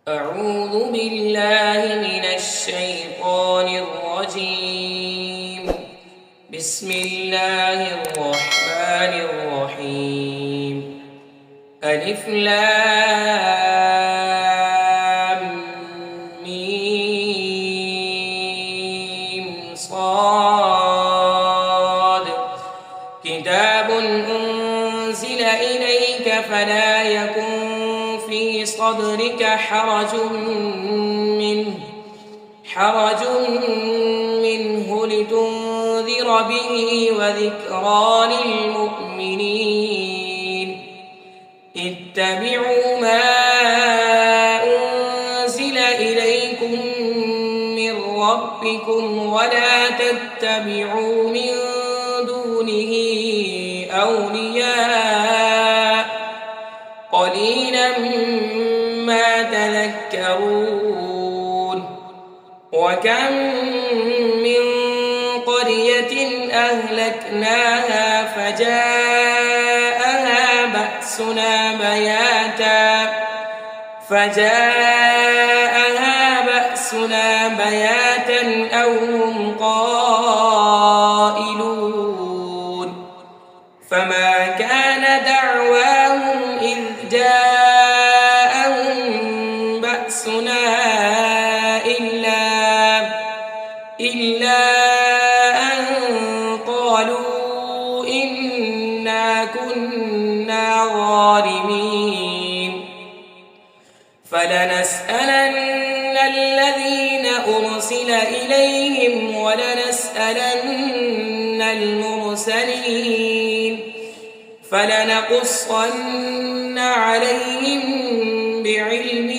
أعوذ بالله من الشيطان الرجيم. بسم الله الرحمن الرحيم. ألف لام ميم صاد. كتاب أنزل إليك فلا يكن في صدرك حرج منه لتنذر به وذكرى للمؤمنين. اتبعوا ما أنزل إليكم من ربكم ولا تتبعوا من دونه أولياء قليلا ما تذكرون. وكم من قرية أهلكناها فجاءها بأسنا بياتا أو هم قائلون. فما كان دعواهم إذ جاءهم بأسنا إلا أن قالوا إنا كنا ظالمين. فلنسألن الذين أرسل إليهم ولنسألن المرسلين. فلنقصن عليهم بعلم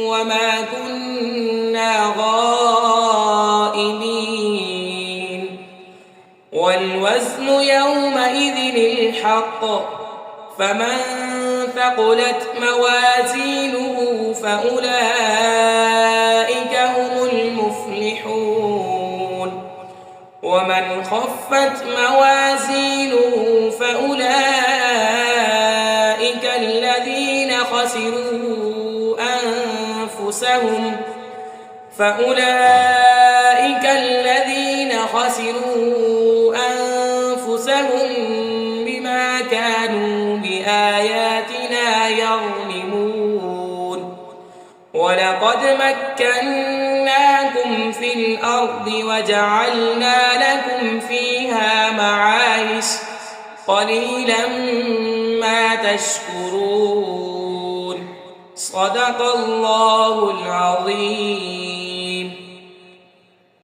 وما كنا غائبين. والوزن يومئذ الحق. فمن ثقلت موازينه فأولئك هم المفلحون. ومن خفت موازينه فأولئك الذين خسروا أنفسهم بما كانوا بآياتنا يظلمون. ولقد مكناكم في الأرض وجعلنا لكم فيها معايش قليلا ما تشكرون. صدق الله العظيم.